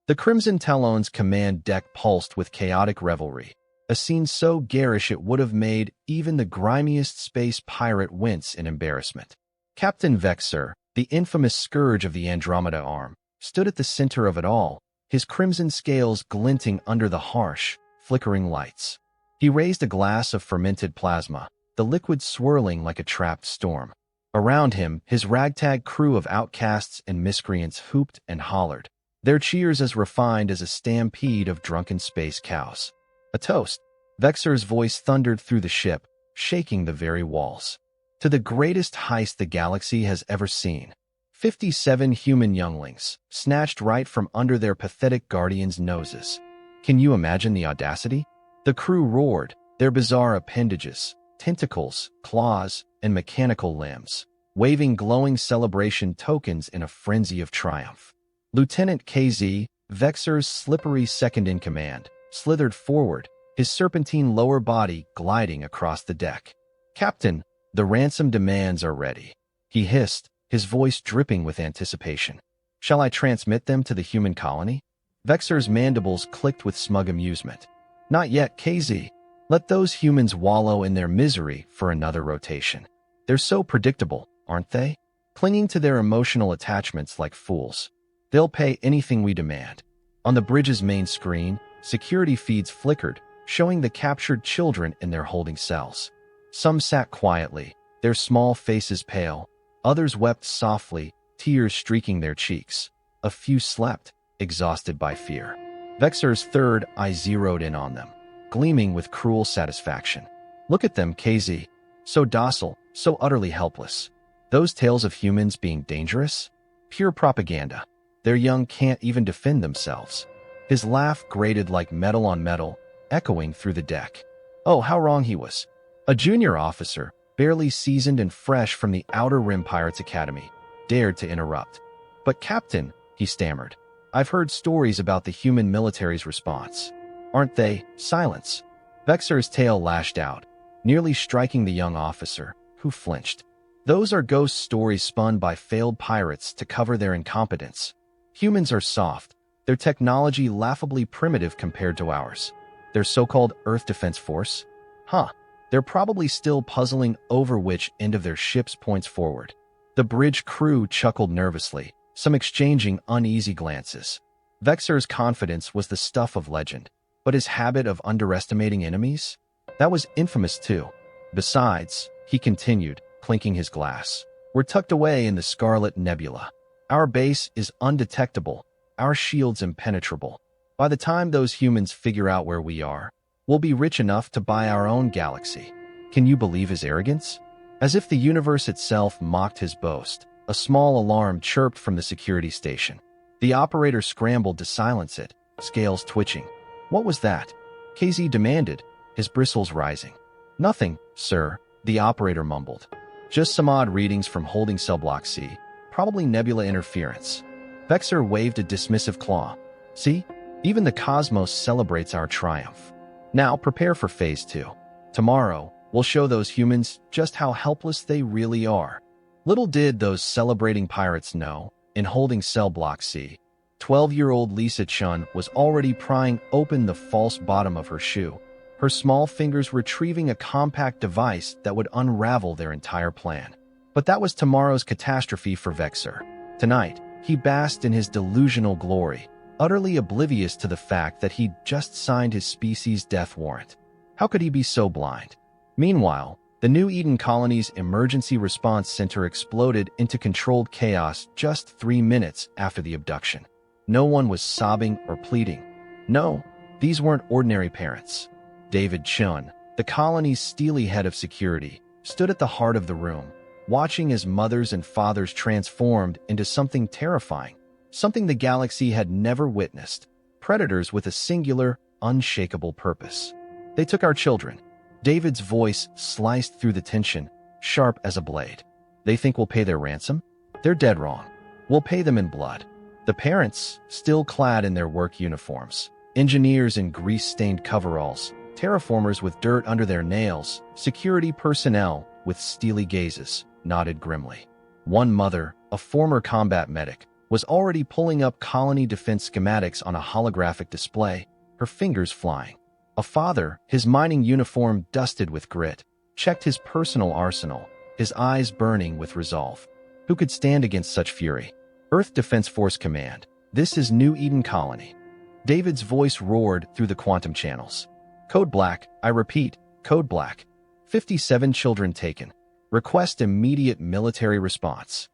The Crimson Talon's command deck pulsed with chaotic revelry, a scene so garish it would have made even the grimiest space pirate wince in embarrassment. Captain Vexer, the infamous scourge of the Andromeda Arm, stood at the center of it all, his crimson scales glinting under the harsh, flickering lights. He raised a glass of fermented plasma, the liquid swirling like a trapped storm. Around him, his ragtag crew of outcasts and miscreants hooped and hollered, their cheers as refined as a stampede of drunken space cows. A toast. Vexer's voice thundered through the ship, shaking the very walls. To the greatest heist the galaxy has ever seen. 57 human younglings, snatched right from under their pathetic guardians' noses. Can you imagine the audacity? The crew roared, their bizarre appendages, tentacles, claws, and mechanical limbs, waving glowing celebration tokens in a frenzy of triumph. Lieutenant KZ, Vexer's slippery second-in-command, slithered forward, his serpentine lower body gliding across the deck. "Captain, the ransom demands are ready," he hissed, his voice dripping with anticipation. "Shall I transmit them to the human colony?" Vexer's mandibles clicked with smug amusement. "Not yet, KZ. Let those humans wallow in their misery for another rotation. They're so predictable, aren't they? Clinging to their emotional attachments like fools. They'll pay anything we demand." On the bridge's main screen, security feeds flickered, showing the captured children in their holding cells. Some sat quietly, their small faces pale. Others wept softly, tears streaking their cheeks. A few slept, exhausted by fear. Vexer's third eye zeroed in on them, gleaming with cruel satisfaction. "Look at them, KZ. So docile, so utterly helpless. Those tales of humans being dangerous? Pure propaganda. Their young can't even defend themselves." His laugh grated like metal on metal, echoing through the deck. Oh, how wrong he was. A junior officer, barely seasoned and fresh from the Outer Rim Pirates Academy, dared to interrupt. "But Captain," he stammered, "I've heard stories about the human military's response. Aren't they?" Silence. Vexer's tail lashed out, nearly striking the young officer, who flinched. "Those are ghost stories spun by failed pirates to cover their incompetence. Humans are soft, their technology laughably primitive compared to ours. Their so-called Earth Defense Force? Huh. They're probably still puzzling over which end of their ships points forward." The bridge crew chuckled nervously, some exchanging uneasy glances. Vexer's confidence was the stuff of legend, but his habit of underestimating enemies? That was infamous too. "Besides," he continued, clinking his glass, "we're tucked away in the Scarlet Nebula. Our base is undetectable, our shields impenetrable. By the time those humans figure out where we are, we'll be rich enough to buy our own galaxy." Can you believe his arrogance? As if the universe itself mocked his boast, a small alarm chirped from the security station. The operator scrambled to silence it, scales twitching. "What was that?" KZ demanded, his bristles rising. "Nothing, sir," the operator mumbled. "Just some odd readings from holding cell block C, probably nebula interference." Vexer waved a dismissive claw. "See? Even the cosmos celebrates our triumph. Now prepare for Phase 2. Tomorrow, we'll show those humans just how helpless they really are." Little did those celebrating pirates know, in holding cell block C, 12-year-old Lisa Chun was already prying open the false bottom of her shoe, her small fingers retrieving a compact device that would unravel their entire plan. But that was tomorrow's catastrophe for Vexer. Tonight, he basked in his delusional glory, utterly oblivious to the fact that he'd just signed his species' death warrant. How could he be so blind? Meanwhile, the New Eden colony's emergency response center exploded into controlled chaos just 3 minutes after the abduction. No one was sobbing or pleading. No, these weren't ordinary parents. David Chun, the colony's steely head of security, stood at the heart of the room, watching as mothers and fathers transformed into something terrifying. Something the galaxy had never witnessed. Predators with a singular, unshakable purpose. "They took our children." David's voice sliced through the tension, sharp as a blade. "They think we'll pay their ransom? They're dead wrong. We'll pay them in blood." The parents, still clad in their work uniforms, engineers in grease-stained coveralls, terraformers with dirt under their nails, security personnel with steely gazes, nodded grimly. One mother, a former combat medic, was already pulling up colony defense schematics on a holographic display, her fingers flying. A father, his mining uniform dusted with grit, checked his personal arsenal, his eyes burning with resolve. Who could stand against such fury? Earth Defense Force Command. This is New Eden Colony. David's voice roared through the quantum channels. Code Black, I repeat, Code Black. 57 children taken. Request immediate military response.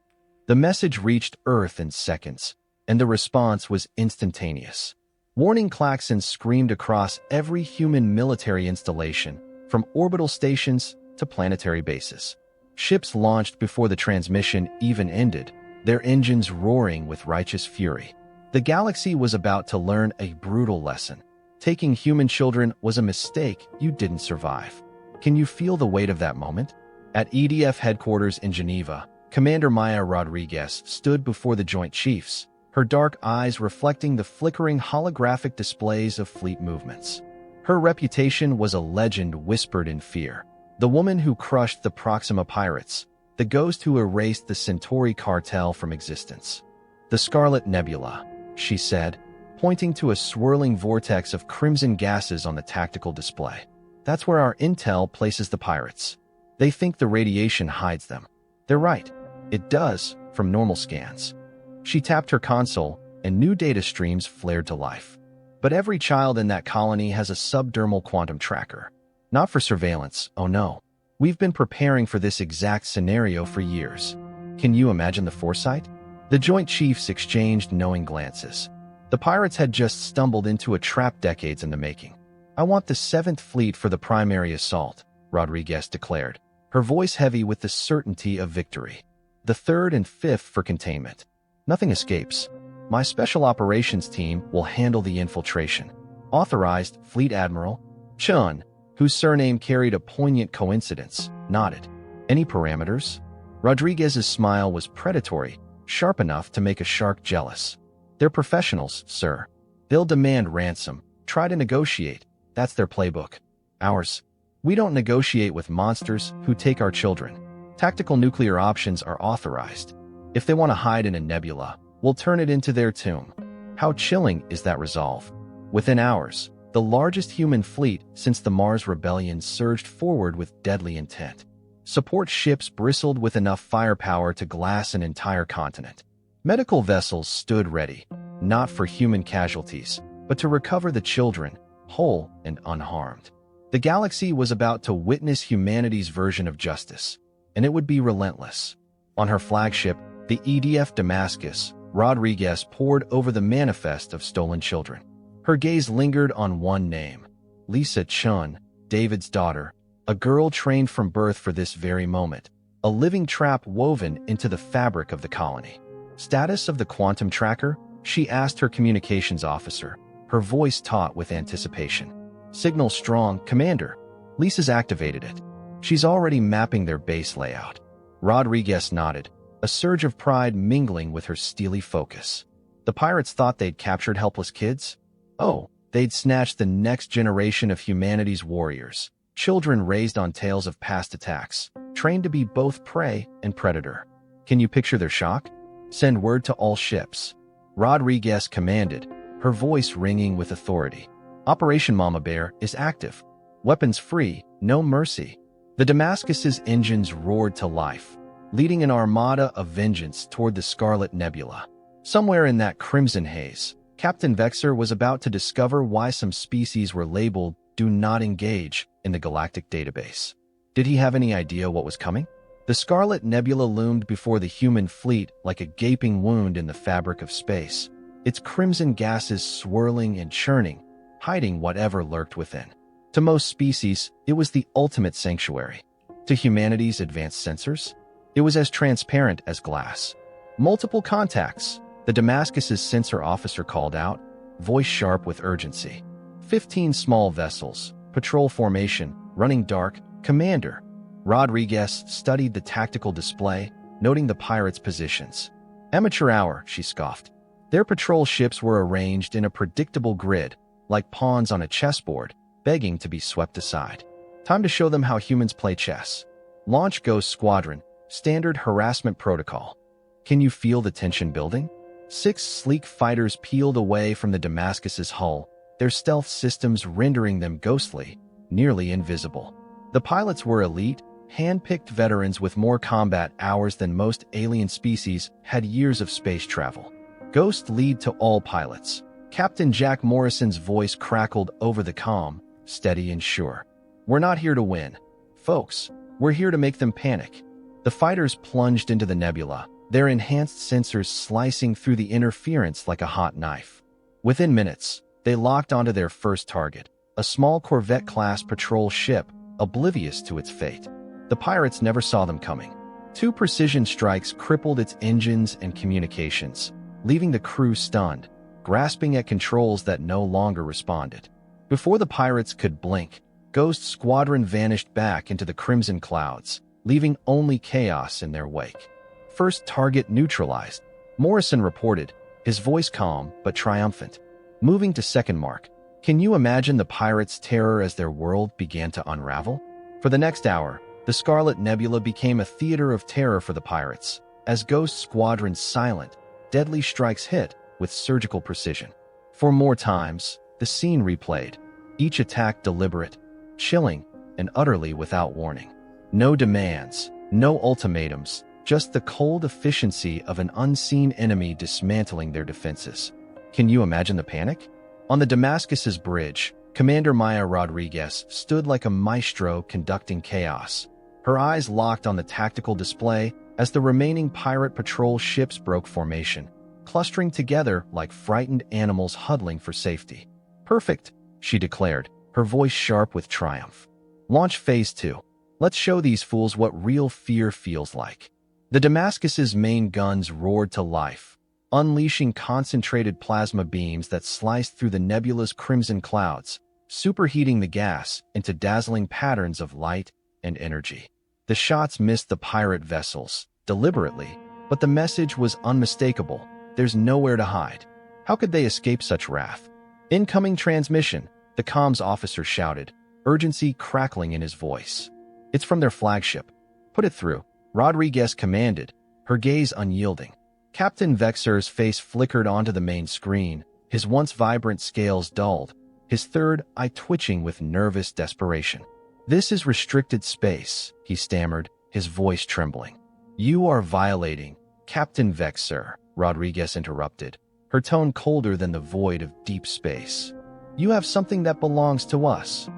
The message reached Earth in seconds, and the response was instantaneous. Warning klaxons screamed across every human military installation, from orbital stations to planetary bases. Ships launched before the transmission even ended, their engines roaring with righteous fury. The galaxy was about to learn a brutal lesson. Taking human children was a mistake you didn't survive. Can you feel the weight of that moment? At EDF headquarters in Geneva, Commander Maya Rodriguez stood before the Joint Chiefs, her dark eyes reflecting the flickering holographic displays of fleet movements. Her reputation was a legend whispered in fear. The woman who crushed the Proxima pirates, the ghost who erased the Centauri cartel from existence. The Scarlet Nebula, she said, pointing to a swirling vortex of crimson gases on the tactical display. That's where our intel places the pirates. They think the radiation hides them. They're right. It does, from normal scans. She tapped her console, and new data streams flared to life. But every child in that colony has a subdermal quantum tracker. Not for surveillance, oh no. We've been preparing for this exact scenario for years. Can you imagine the foresight? The Joint Chiefs exchanged knowing glances. The pirates had just stumbled into a trap decades in the making. I want the 7th Fleet for the primary assault, Rodriguez declared, her voice heavy with the certainty of victory. The 3rd and 5th for containment. Nothing escapes. My special operations team will handle the infiltration. Authorized Fleet Admiral Chun, whose surname carried a poignant coincidence, nodded. Any parameters? Rodriguez's smile was predatory, sharp enough to make a shark jealous. They're professionals, sir. They'll demand ransom, try to negotiate. That's their playbook. Ours. We don't negotiate with monsters who take our children. Tactical nuclear options are authorized. If they want to hide in a nebula, we'll turn it into their tomb. How chilling is that resolve? Within hours, the largest human fleet since the Mars Rebellion surged forward with deadly intent. Support ships bristled with enough firepower to glass an entire continent. Medical vessels stood ready, not for human casualties, but to recover the children, whole and unharmed. The galaxy was about to witness humanity's version of justice, and it would be relentless. On her flagship, the EDF Damascus, Rodriguez pored over the manifest of stolen children. Her gaze lingered on one name, Lisa Chun, David's daughter, a girl trained from birth for this very moment, a living trap woven into the fabric of the colony. Status of the quantum tracker? She asked her communications officer, her voice taut with anticipation. Signal strong, Commander. Lisa's activated it. She's already mapping their base layout. Rodriguez nodded, a surge of pride mingling with her steely focus. The pirates thought they'd captured helpless kids? Oh, they'd snatched the next generation of humanity's warriors, children raised on tales of past attacks, trained to be both prey and predator. Can you picture their shock? Send word to all ships. Rodriguez commanded, her voice ringing with authority. Operation Mama Bear is active. Weapons free, no mercy. The Damascus's engines roared to life, leading an armada of vengeance toward the Scarlet Nebula. Somewhere in that crimson haze, Captain Vexer was about to discover why some species were labeled "Do Not Engage" in the galactic database. Did he have any idea what was coming? The Scarlet Nebula loomed before the human fleet like a gaping wound in the fabric of space, its crimson gases swirling and churning, hiding whatever lurked within. To most species, it was the ultimate sanctuary. To humanity's advanced sensors, it was as transparent as glass. Multiple contacts, the Damascus's sensor officer called out, voice sharp with urgency. 15 small vessels, patrol formation, running dark, Commander. Rodriguez studied the tactical display, noting the pirates' positions. Amateur hour, she scoffed. Their patrol ships were arranged in a predictable grid, like pawns on a chessboard, begging to be swept aside. Time to show them how humans play chess. Launch Ghost Squadron, standard harassment protocol. Can you feel the tension building? 6 sleek fighters peeled away from the Damascus's hull, their stealth systems rendering them ghostly, nearly invisible. The pilots were elite, hand-picked veterans with more combat hours than most alien species had years of space travel. Ghost lead to all pilots. Captain Jack Morrison's voice crackled over the comm, steady and sure. We're not here to win, folks. We're here to make them panic. The fighters plunged into the nebula, their enhanced sensors slicing through the interference like a hot knife. Within minutes, they locked onto their first target, a small Corvette-class patrol ship, oblivious to its fate. The pirates never saw them coming. 2 precision strikes crippled its engines and communications, leaving the crew stunned, grasping at controls that no longer responded. Before the pirates could blink, Ghost Squadron vanished back into the crimson clouds, leaving only chaos in their wake. First target neutralized, Morrison reported, his voice calm but triumphant. Moving to second mark, can you imagine the pirates' terror as their world began to unravel? For the next hour, the Scarlet Nebula became a theater of terror for the pirates, as Ghost Squadron's silent, deadly strikes hit with surgical precision. For more times, the scene replayed, each attack deliberate, chilling, and utterly without warning. No demands, no ultimatums, just the cold efficiency of an unseen enemy dismantling their defenses. Can you imagine the panic? On the Damascus's bridge, Commander Maya Rodriguez stood like a maestro conducting chaos. Her eyes locked on the tactical display as the remaining pirate patrol ships broke formation, clustering together like frightened animals huddling for safety. Perfect, she declared, her voice sharp with triumph. Launch Phase 2. Let's show these fools what real fear feels like. The Damascus's main guns roared to life, unleashing concentrated plasma beams that sliced through the nebula's crimson clouds, superheating the gas into dazzling patterns of light and energy. The shots missed the pirate vessels, deliberately, but the message was unmistakable. There's nowhere to hide. How could they escape such wrath? Incoming transmission, the comms officer shouted, urgency crackling in his voice. It's from their flagship. Put it through, Rodriguez commanded, her gaze unyielding. Captain Vexer's face flickered onto the main screen, his once vibrant scales dulled, his third eye twitching with nervous desperation. This is restricted space, he stammered, his voice trembling. You are violating, Captain Vexer, Rodriguez interrupted, her tone colder than the void of deep space. You have something that belongs to us.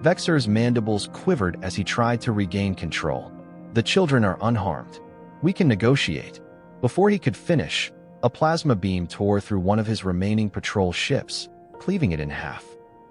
Vexer's mandibles quivered as he tried to regain control. The children are unharmed. We can negotiate. Before he could finish, a plasma beam tore through one of his remaining patrol ships, cleaving it in half.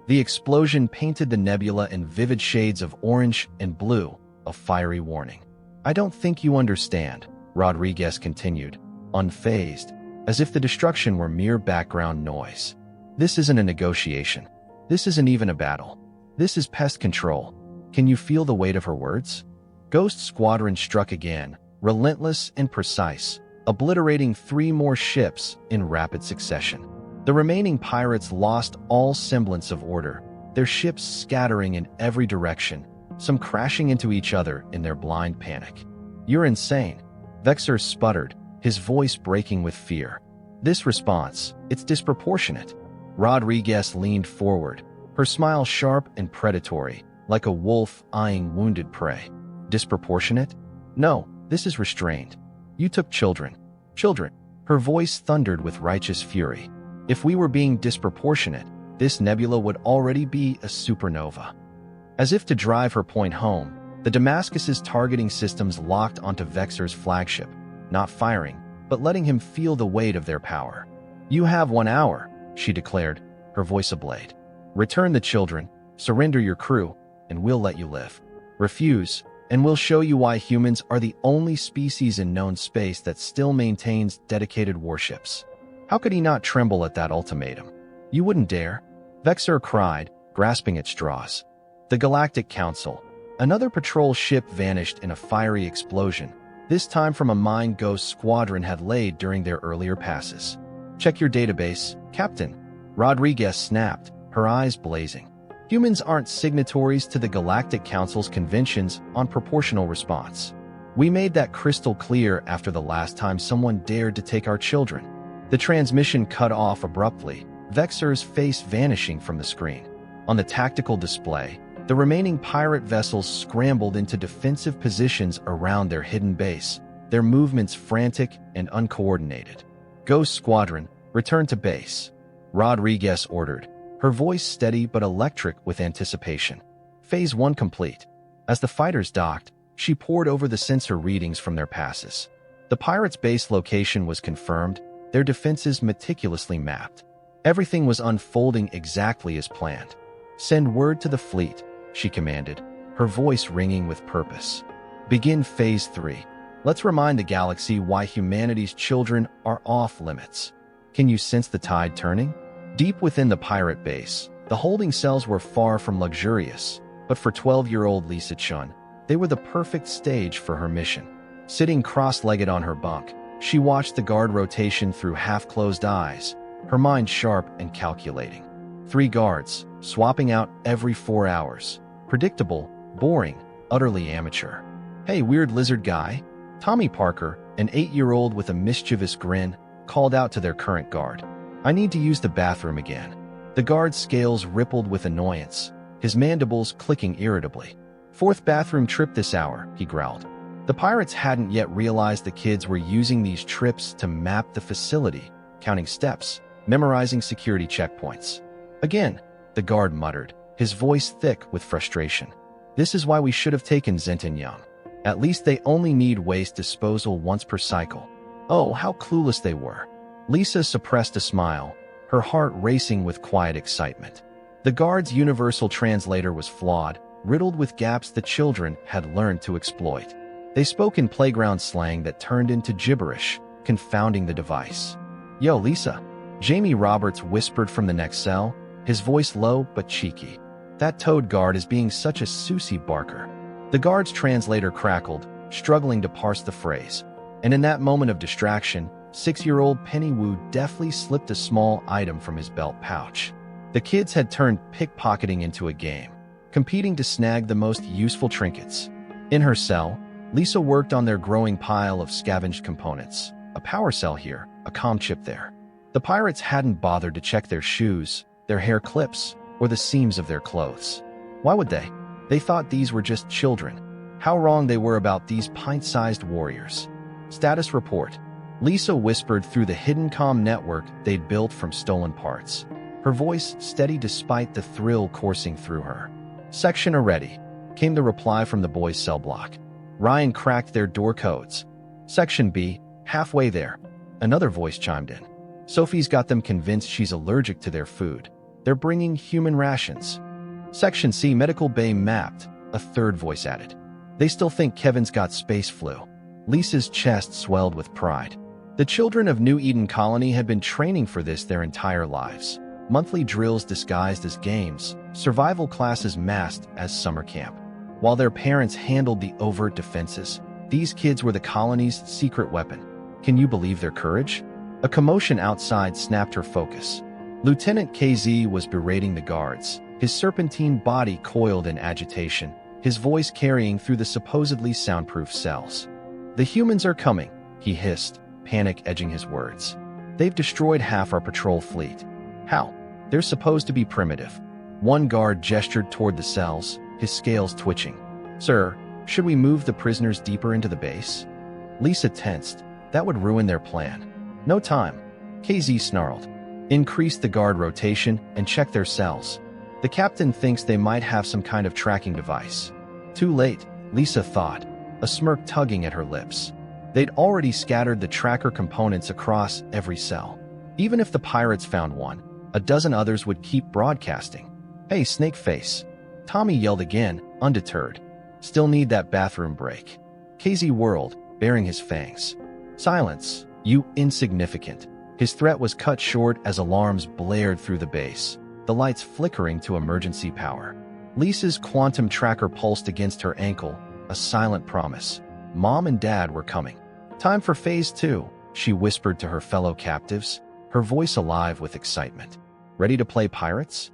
The explosion painted the nebula in vivid shades of orange and blue, a fiery warning. I don't think you understand, Rodriguez continued, unfazed, as if the destruction were mere background noise. This isn't a negotiation. This isn't even a battle. This is pest control. Can you feel the weight of her words? Ghost Squadron struck again, relentless and precise, obliterating 3 more ships in rapid succession. The remaining pirates lost all semblance of order, their ships scattering in every direction, some crashing into each other in their blind panic. You're insane, Vexer sputtered, his voice breaking with fear. This response, it's disproportionate. Rodriguez leaned forward, her smile sharp and predatory, like a wolf eyeing wounded prey. Disproportionate? No, this is restrained. You took children. Children. Her voice thundered with righteous fury. If we were being disproportionate, this nebula would already be a supernova. As if to drive her point home, the Damascus's targeting systems locked onto Vexer's flagship, not firing, but letting him feel the weight of their power. You have 1 hour, she declared, her voice ablade. Return the children, surrender your crew, and we'll let you live. Refuse, and we'll show you why humans are the only species in known space that still maintains dedicated warships. How could he not tremble at that ultimatum? You wouldn't dare, Vexer cried, grasping at straws. The Galactic Council. Another patrol ship vanished in a fiery explosion, this time from a mine Ghost Squadron had laid during their earlier passes. Check your database, Captain, Rodriguez snapped, her eyes blazing. Humans aren't signatories to the Galactic Council's conventions on proportional response. We made that crystal clear after the last time someone dared to take our children. The transmission cut off abruptly, Vexor's face vanishing from the screen. On the tactical display, the remaining pirate vessels scrambled into defensive positions around their hidden base, their movements frantic and uncoordinated. "Ghost Squadron, return to base," Rodriguez ordered, her voice steady but electric with anticipation. Phase 1 complete. As the fighters docked, she pored over the sensor readings from their passes. The pirates' base location was confirmed, their defenses meticulously mapped. Everything was unfolding exactly as planned. "Send word to the fleet," she commanded, her voice ringing with purpose. "Begin Phase 3. Let's remind the galaxy why humanity's children are off limits." Can you sense the tide turning? Deep within the pirate base, the holding cells were far from luxurious, but for 12-year-old Lisa Chun, they were the perfect stage for her mission. Sitting cross-legged on her bunk, she watched the guard rotation through half-closed eyes, her mind sharp and calculating. 3 guards, swapping out every 4 hours. Predictable, boring, utterly amateur. "Hey, weird lizard guy." Tommy Parker, an 8-year-old with a mischievous grin, called out to their current guard. "I need to use the bathroom again." The guard's scales rippled with annoyance, his mandibles clicking irritably. "4th bathroom trip this hour," he growled. The pirates hadn't yet realized the kids were using these trips to map the facility, counting steps, memorizing security checkpoints. "Again," the guard muttered, his voice thick with frustration. "This is why we should have taken Zenton Young. At least they only need waste disposal once per cycle." Oh, how clueless they were. Lisa suppressed a smile, her heart racing with quiet excitement. The guard's universal translator was flawed, riddled with gaps the children had learned to exploit. They spoke in playground slang that turned into gibberish, confounding the device. "Yo, Lisa," Jamie Roberts whispered from the next cell, his voice low but cheeky. "That toad guard is being such a Susie Barker." The guard's translator crackled, struggling to parse the phrase. And in that moment of distraction, 6-year-old Penny Wu deftly slipped a small item from his belt pouch. The kids had turned pickpocketing into a game, competing to snag the most useful trinkets. In her cell, Lisa worked on their growing pile of scavenged components. A power cell here, a comm chip there. The pirates hadn't bothered to check their shoes, their hair clips, or the seams of their clothes. Why would they? They thought these were just children. How wrong they were about these pint-sized warriors. "Status report," Lisa whispered through the hidden comm network they'd built from stolen parts, her voice steady despite the thrill coursing through her. "Section ready," came the reply from the boys' cell block. Ryan cracked their door codes. "Section B, halfway there," another voice chimed in. "Sophie's got them convinced she's allergic to their food. They're bringing human rations." "Section C, medical bay mapped," a third voice added. "They still think Kevin's got space flu." Lisa's chest swelled with pride. The children of New Eden Colony had been training for this their entire lives. Monthly drills disguised as games, survival classes masked as summer camp. While their parents handled the overt defenses, these kids were the colony's secret weapon. Can you believe their courage? A commotion outside snapped her focus. Lieutenant KZ was berating the guards, his serpentine body coiled in agitation, his voice carrying through the supposedly soundproof cells. "The humans are coming," he hissed, panic edging his words. "They've destroyed half our patrol fleet." "How? They're supposed to be primitive." One guard gestured toward the cells, his scales twitching. "Sir, should we move the prisoners deeper into the base?" Lisa tensed. That would ruin their plan. "No time," KZ snarled. "Increase the guard rotation and check their cells. The captain thinks they might have some kind of tracking device." Too late, Lisa thought, a smirk tugging at her lips. They'd already scattered the tracker components across every cell. Even if the pirates found one, a dozen others would keep broadcasting. "Hey, Snakeface," Tommy yelled again, undeterred. "Still need that bathroom break." KZ whirled, baring his fangs. "Silence, you insignificant." His threat was cut short as alarms blared through the base, the lights flickering to emergency power. Lisa's quantum tracker pulsed against her ankle, a silent promise. Mom and Dad were coming. "Time for Phase 2, she whispered to her fellow captives, her voice alive with excitement. "Ready to play pirates?"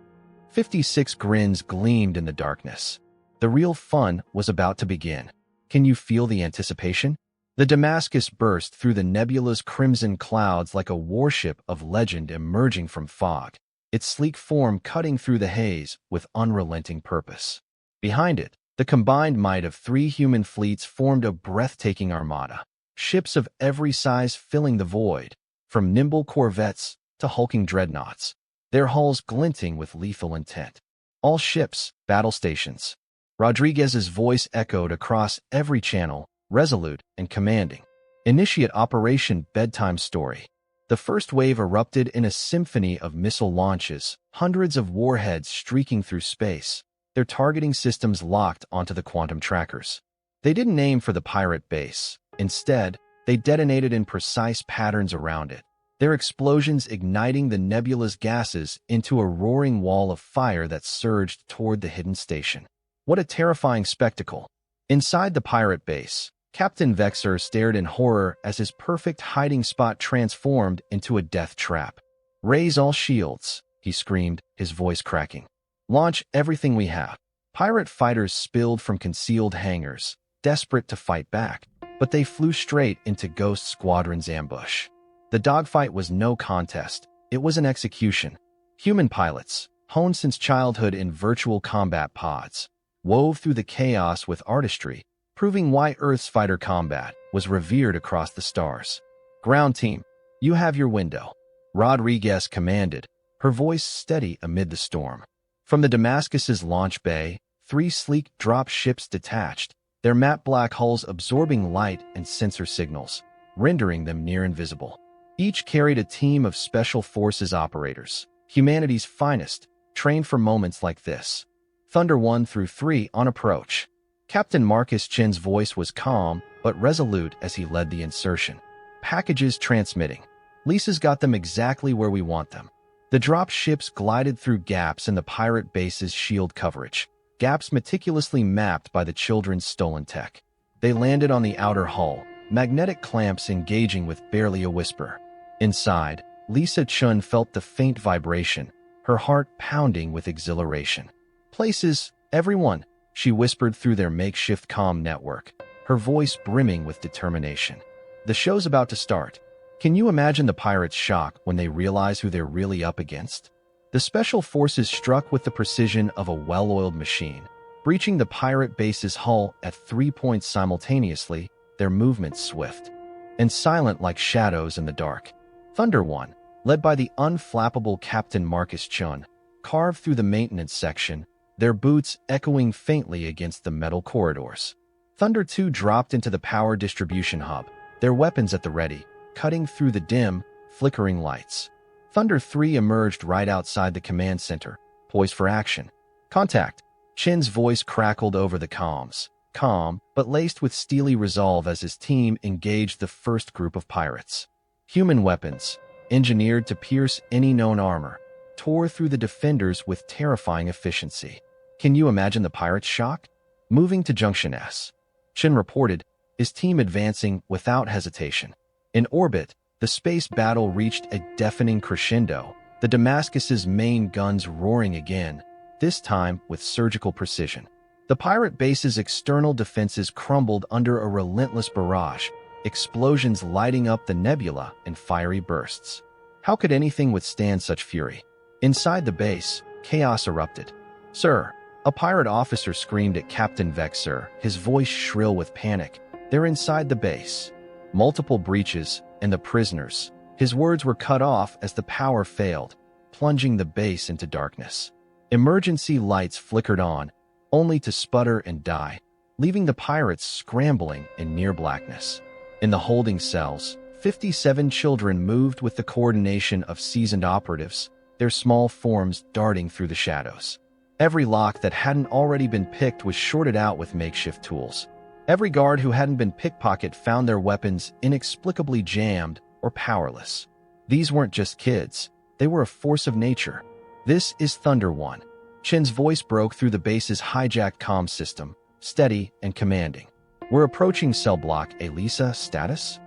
56 grins gleamed in the darkness. The real fun was about to begin. Can you feel the anticipation? The Damascus burst through the nebula's crimson clouds like a warship of legend emerging from fog, its sleek form cutting through the haze with unrelenting purpose. Behind it, the combined might of 3 human fleets formed a breathtaking armada, ships of every size filling the void, from nimble corvettes to hulking dreadnoughts, their hulls glinting with lethal intent. All ships, battle stations. Rodriguez's voice echoed across every channel, resolute and commanding. Initiate Operation Bedtime Story. The first wave erupted in a symphony of missile launches, hundreds of warheads streaking through space, their targeting systems locked onto the quantum trackers. They didn't aim for the pirate base. Instead, they detonated in precise patterns around it, their explosions igniting the nebula's gases into a roaring wall of fire that surged toward the hidden station. What a terrifying spectacle! Inside the pirate base, Captain Vexer stared in horror as his perfect hiding spot transformed into a death trap. "Raise all shields," he screamed, his voice cracking. "Launch everything we have." Pirate fighters spilled from concealed hangars, desperate to fight back, but they flew straight into Ghost Squadron's ambush. The dogfight was no contest. It was an execution. Human pilots, honed since childhood in virtual combat pods, wove through the chaos with artistry, proving why Earth's fighter combat was revered across the stars. "Ground team, you have your window," Rodriguez commanded, her voice steady amid the storm. From the Damascus's launch bay, 3 sleek drop ships detached, their matte black hulls absorbing light and sensor signals, rendering them near invisible. Each carried a team of special forces operators, humanity's finest, trained for moments like this. Thunder 1 through 3 on approach. Captain Marcus Chin's voice was calm but resolute as he led the insertion. Packages transmitting. "Lisa's got them exactly where we want them." The drop ships glided through gaps in the pirate base's shield coverage, gaps meticulously mapped by the children's stolen tech. They landed on the outer hull, magnetic clamps engaging with barely a whisper. Inside, Lisa Chun felt the faint vibration, her heart pounding with exhilaration. "Places, everyone," she whispered through their makeshift comm network, her voice brimming with determination. "The show's about to start." Can you imagine the pirates' shock when they realize who they're really up against? The special forces struck with the precision of a well-oiled machine, breaching the pirate base's hull at 3 points simultaneously, their movements swift and silent like shadows in the dark. Thunder 1, led by the unflappable Captain Marcus Chun, carved through the maintenance section, their boots echoing faintly against the metal corridors. Thunder 2 dropped into the power distribution hub, their weapons at the ready, cutting through the dim, flickering lights. Thunder 3 emerged right outside the command center, poised for action. "Contact!" Chin's voice crackled over the comms, calm but laced with steely resolve as his team engaged the first group of pirates. Human weapons, engineered to pierce any known armor, tore through the defenders with terrifying efficiency. Can you imagine the pirates' shock? Moving to Junction S, Chin reported, his team advancing without hesitation. In orbit, the space battle reached a deafening crescendo, the Damascus's main guns roaring again, this time with surgical precision. The pirate base's external defenses crumbled under a relentless barrage, explosions lighting up the nebula in fiery bursts. How could anything withstand such fury? Inside the base, chaos erupted. "Sir," a pirate officer screamed at Captain Vexer, his voice shrill with panic. "They're inside the base. Multiple breaches, and the prisoners." His words were cut off as the power failed, plunging the base into darkness. Emergency lights flickered on, only to sputter and die, leaving the pirates scrambling in near blackness. In the holding cells, 57 children moved with the coordination of seasoned operatives, their small forms darting through the shadows. Every lock that hadn't already been picked was shorted out with makeshift tools. Every guard who hadn't been pickpocketed found their weapons inexplicably jammed or powerless. These weren't just kids, they were a force of nature. "This is Thunder 1. Chin's voice broke through the base's hijacked comm system, steady and commanding. "We're approaching cell block Elisa, status?"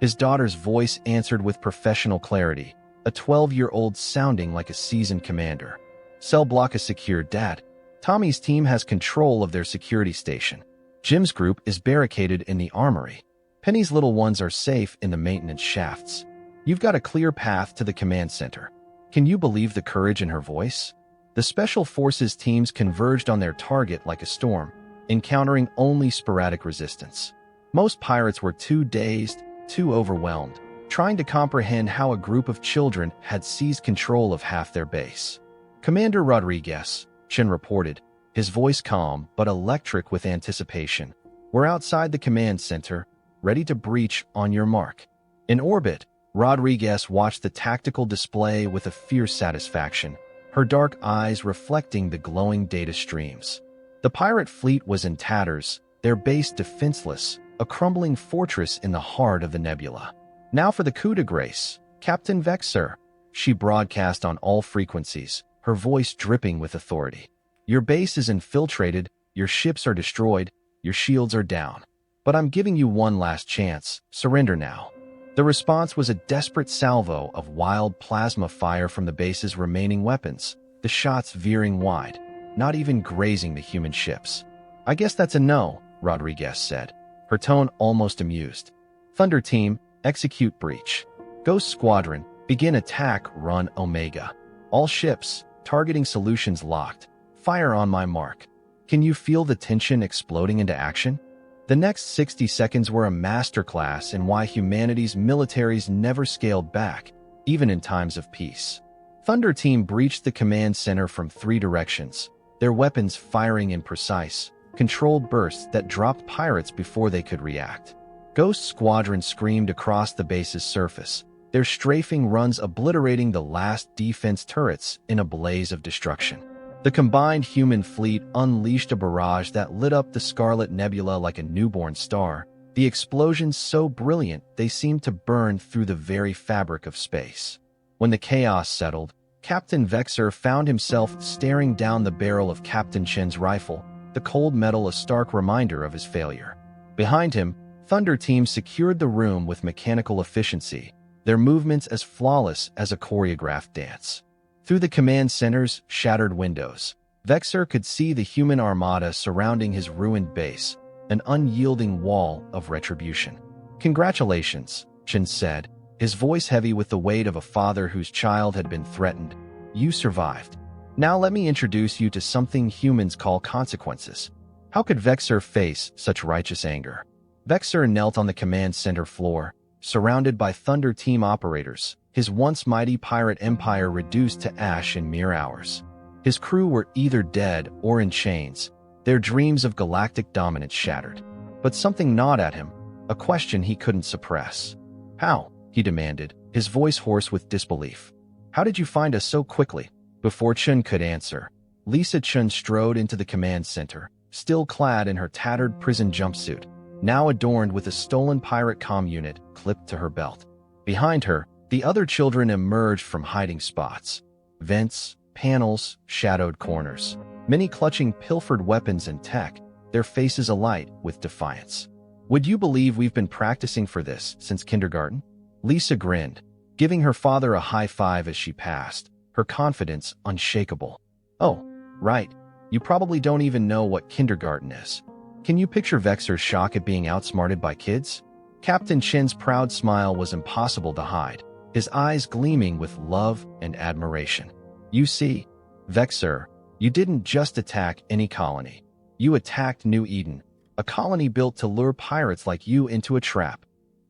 His daughter's voice answered with professional clarity, a 12-year-old sounding like a seasoned commander. "Cell block is secure, Dad. Tommy's team has control of their security station. Jim's group is barricaded in the armory." Penny's little ones are safe in the maintenance shafts. You've got a clear path to the command center. Can you believe the courage in her voice? The Special Forces teams converged on their target like a storm, encountering only sporadic resistance. Most pirates were too dazed, too overwhelmed, trying to comprehend how a group of children had seized control of half their base. "Commander Rodriguez," Chen reported, his voice calm but electric with anticipation. "We're outside the command center, ready to breach on your mark." In orbit, Rodriguez watched the tactical display with a fierce satisfaction, her dark eyes reflecting the glowing data streams. The pirate fleet was in tatters, their base defenseless, a crumbling fortress in the heart of the nebula. "Now for the coup de grace, Captain Vexer," she broadcast on all frequencies, her voice dripping with authority. "Your base is infiltrated, your ships are destroyed, your shields are down. But I'm giving you one last chance. Surrender now." The response was a desperate salvo of wild plasma fire from the base's remaining weapons, the shots veering wide, not even grazing the human ships. "I guess that's a no," Rodriguez said, her tone almost amused. "Thunder Team, execute breach. Ghost Squadron, begin attack run Omega. All ships, targeting solutions locked. Fire on my mark." Can you feel the tension exploding into action? The next 60 seconds were a masterclass in why humanity's militaries never scaled back, even in times of peace. Thunder Team breached the command center from 3 directions, their weapons firing in precise, controlled bursts that dropped pirates before they could react. Ghost Squadron screamed across the base's surface, their strafing runs obliterating the last defense turrets in a blaze of destruction. The combined human fleet unleashed a barrage that lit up the Scarlet Nebula like a newborn star, the explosions so brilliant they seemed to burn through the very fabric of space. When the chaos settled, Captain Vexer found himself staring down the barrel of Captain Chen's rifle, the cold metal a stark reminder of his failure. Behind him, Thunder Team secured the room with mechanical efficiency, their movements as flawless as a choreographed dance. Through the command center's shattered windows, Vexer could see the human armada surrounding his ruined base, an unyielding wall of retribution. "Congratulations," Chen said, his voice heavy with the weight of a father whose child had been threatened. "You survived. Now let me introduce you to something humans call consequences." How could Vexer face such righteous anger? Vexer knelt on the command center floor, surrounded by Thunder Team operators, his once mighty pirate empire reduced to ash in mere hours. His crew were either dead or in chains, their dreams of galactic dominance shattered. But something gnawed at him, a question he couldn't suppress. "How?" he demanded, his voice hoarse with disbelief. "How did you find us so quickly?" Before Chen could answer, Lisa Chen strode into the command center, still clad in her tattered prison jumpsuit, now adorned with a stolen pirate comm unit clipped to her belt. Behind her, the other children emerged from hiding spots. Vents, panels, shadowed corners, many clutching pilfered weapons and tech, their faces alight with defiance. "Would you believe we've been practicing for this since kindergarten?" Lisa grinned, giving her father a high five as she passed, her confidence unshakable. "Oh, right. You probably don't even know what kindergarten is." Can you picture Vexer's shock at being outsmarted by kids? Captain Chen's proud smile was impossible to hide, his eyes gleaming with love and admiration. "You see, Vexer, you didn't just attack any colony. You attacked New Eden, a colony built to lure pirates like you into a trap."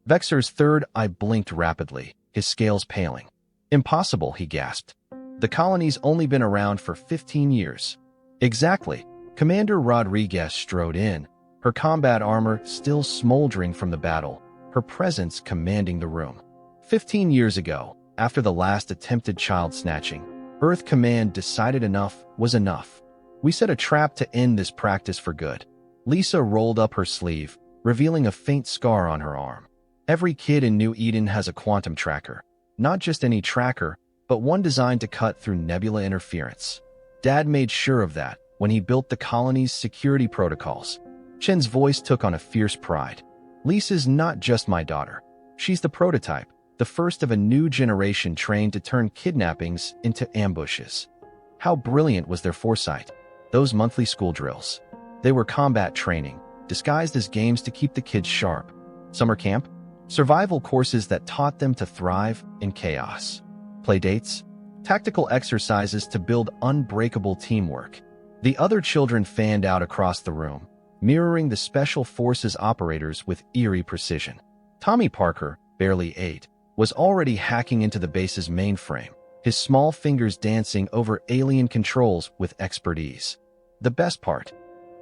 Vexer's third eye blinked rapidly, his scales paling. "Impossible," he gasped. "The colony's only been around for 15 years. "Exactly." Commander Rodriguez strode in, her combat armor still smoldering from the battle, her presence commanding the room. 15 years ago, after the last attempted child snatching, Earth Command decided enough was enough. "We set a trap to end this practice for good." Lisa rolled up her sleeve, revealing a faint scar on her arm. "Every kid in New Eden has a quantum tracker. Not just any tracker, but one designed to cut through nebula interference. Dad made sure of that when he built the colony's security protocols." Chen's voice took on a fierce pride. "Lisa's not just my daughter. She's the prototype, the first of a new generation trained to turn kidnappings into ambushes." How brilliant was their foresight? Those monthly school drills. They were combat training, disguised as games to keep the kids sharp. Summer camp? Survival courses that taught them to thrive in chaos. Playdates? Tactical exercises to build unbreakable teamwork. The other children fanned out across the room, mirroring the Special Forces operators with eerie precision. Tommy Parker, barely 8, was already hacking into the base's mainframe, his small fingers dancing over alien controls with expert ease. The best part,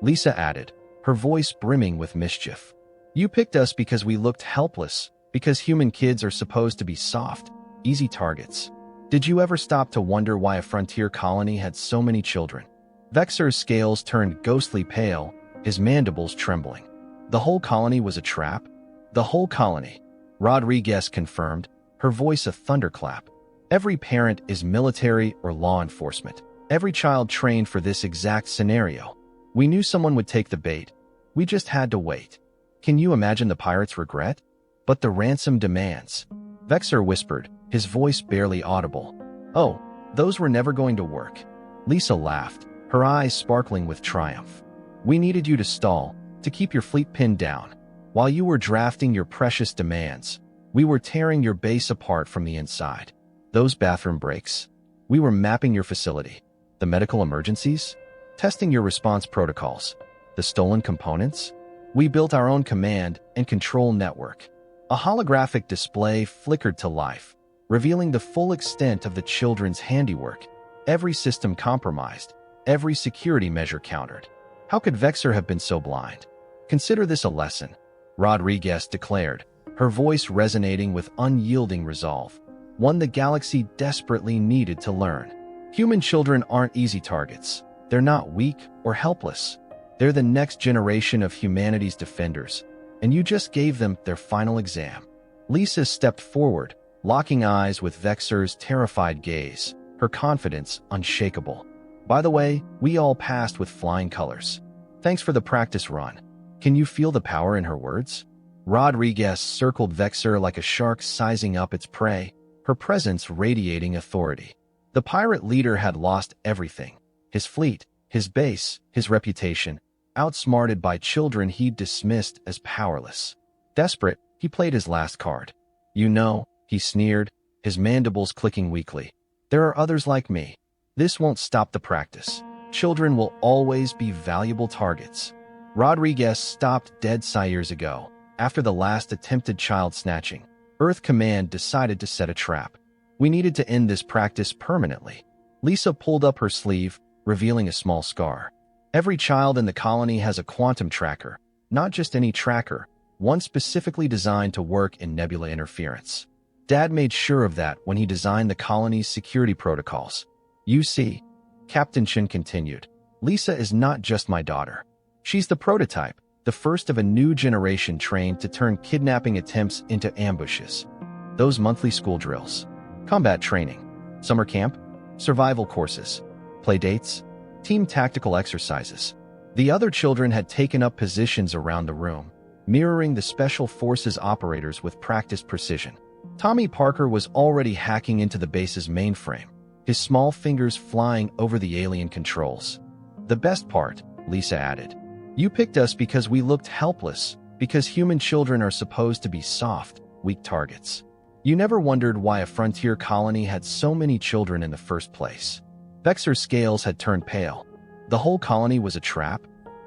Lisa added, her voice brimming with mischief. You picked us because we looked helpless, because human kids are supposed to be soft, easy targets. Did you ever stop to wonder why a frontier colony had so many children? Vexor's scales turned ghostly pale, his mandibles trembling. The whole colony was a trap? The whole colony, Rodriguez confirmed, her voice a thunderclap. Every parent is military or law enforcement. Every child trained for this exact scenario. We knew someone would take the bait. We just had to wait. Can you imagine the pirates' regret? But the ransom demands. Vexor whispered, his voice barely audible. Oh, those were never going to work. Lisa laughed, her eyes sparkling with triumph. We needed you to stall, to keep your fleet pinned down. While you were drafting your precious demands, we were tearing your base apart from the inside. Those bathroom breaks. We were mapping your facility. The medical emergencies? Testing your response protocols. The stolen components? We built our own command and control network. A holographic display flickered to life, revealing the full extent of the children's handiwork. Every system compromised, every security measure countered. How could Vexor have been so blind? Consider this a lesson, Rodriguez declared, her voice resonating with unyielding resolve. One the galaxy desperately needed to learn. Human children aren't easy targets. They're not weak or helpless. They're the next generation of humanity's defenders, and you just gave them their final exam. Lisa stepped forward, locking eyes with Vexor's terrified gaze, her confidence unshakable. By the way, we all passed with flying colors. Thanks for the practice run. Can you feel the power in her words? Rodriguez circled Vexor like a shark sizing up its prey, her presence radiating authority. The pirate leader had lost everything. His fleet, his base, his reputation, outsmarted by children he'd dismissed as powerless. Desperate, he played his last card. You know, he sneered, his mandibles clicking weakly. There are others like me. This won't stop the practice. Children will always be valuable targets. Rodriguez stopped dead years ago, after the last attempted child snatching. Earth Command decided to set a trap. We needed to end this practice permanently. Lisa pulled up her sleeve, revealing a small scar. Every child in the colony has a quantum tracker, not just any tracker, one specifically designed to work in nebula interference. Dad made sure of that when he designed the colony's security protocols. You see, Captain Chin continued, Lisa is not just my daughter. She's the prototype, the first of a new generation trained to turn kidnapping attempts into ambushes. Those monthly school drills, combat training, summer camp, survival courses, playdates, team tactical exercises. The other children had taken up positions around the room, mirroring the Special Forces operators with practiced precision. Tommy Parker was already hacking into the base's mainframe, his small fingers flying over the alien controls. The best part, Lisa added, you picked us because we looked helpless, because human children are supposed to be soft, weak targets. You never wondered why a frontier colony had so many children in the first place. Vexor's scales had turned pale. The whole colony was a trap?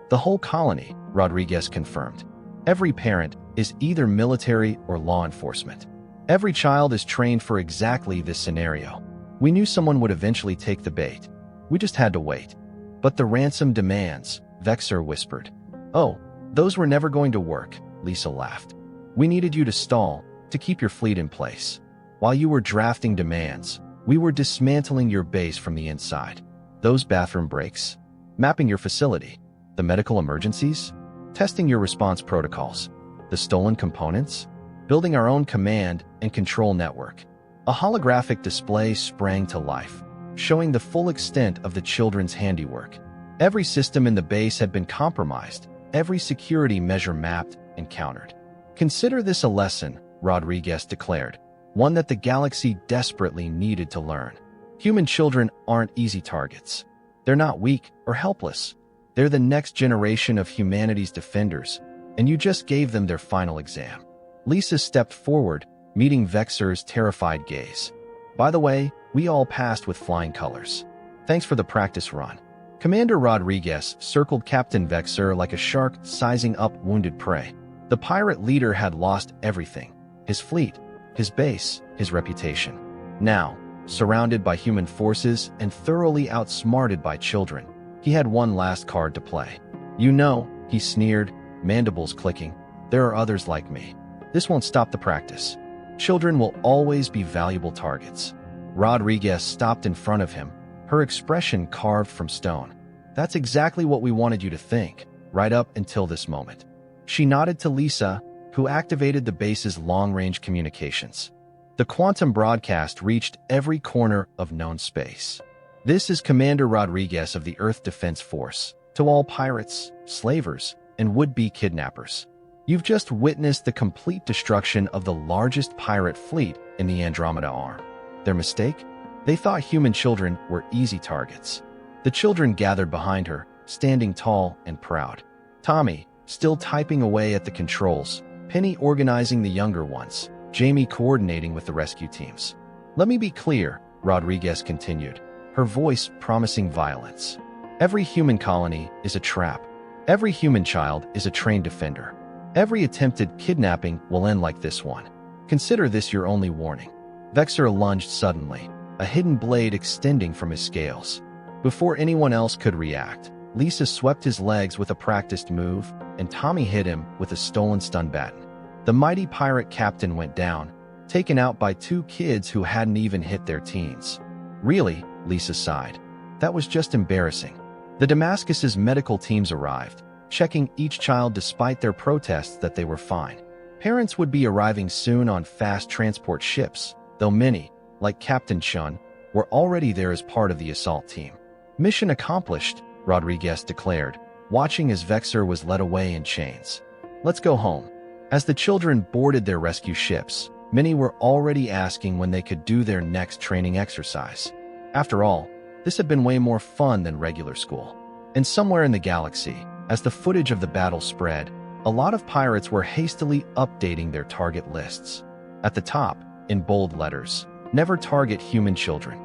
The whole colony, Rodriguez confirmed. Every parent is either military or law enforcement. Every child is trained for exactly this scenario. We knew someone would eventually take the bait. We just had to wait. But the ransom demands, Vexor whispered. Oh, those were never going to work, Lisa laughed. We needed you to stall, to keep your fleet in place. While you were drafting demands, we were dismantling your base from the inside. Those bathroom breaks, mapping your facility, the medical emergencies, testing your response protocols, the stolen components, building our own command and control network. A holographic display sprang to life, showing the full extent of the children's handiwork. Every system in the base had been compromised, every security measure mapped and countered. Consider this a lesson, Rodriguez declared, one that the galaxy desperately needed to learn. Human children aren't easy targets. They're not weak or helpless. They're the next generation of humanity's defenders, and you just gave them their final exam. Lisa stepped forward, meeting Vexor's terrified gaze. By the way, we all passed with flying colors. Thanks for the practice run. Commander Rodriguez circled Captain Vexor like a shark sizing up wounded prey. The pirate leader had lost everything: his fleet, his base, his reputation. Now, surrounded by human forces and thoroughly outsmarted by children, he had one last card to play. You know, he sneered, mandibles clicking, there are others like me. This won't stop the practice. Children will always be valuable targets. Rodriguez stopped in front of him, her expression carved from stone. That's exactly what we wanted you to think, right up until this moment. She nodded to Lisa, who activated the base's long-range communications. The quantum broadcast reached every corner of known space. This is Commander Rodriguez of the Earth Defense Force. To all pirates, slavers, and would-be kidnappers, you've just witnessed the complete destruction of the largest pirate fleet in the Andromeda Arm. Their mistake? They thought human children were easy targets. The children gathered behind her, standing tall and proud. Tommy, still typing away at the controls, Penny organizing the younger ones, Jamie coordinating with the rescue teams. Let me be clear, Rodriguez continued, her voice promising violence. Every human colony is a trap. Every human child is a trained defender. Every attempted kidnapping will end like this one. Consider this your only warning. Vexor lunged suddenly, a hidden blade extending from his scales. Before anyone else could react, Lisa swept his legs with a practiced move, and Tommy hit him with a stolen stun baton. The mighty pirate captain went down, taken out by two kids who hadn't even hit their teens. Really, Lisa sighed. That was just embarrassing. The Damascus's medical teams arrived, checking each child despite their protests that they were fine. Parents would be arriving soon on fast transport ships, though many, like Captain Chun, were already there as part of the assault team. Mission accomplished, Rodriguez declared, watching as Vexor was led away in chains. Let's go home. As the children boarded their rescue ships, many were already asking when they could do their next training exercise. After all, this had been way more fun than regular school. And somewhere in the galaxy, as the footage of the battle spread, a lot of pirates were hastily updating their target lists. At the top, in bold letters, never target human children.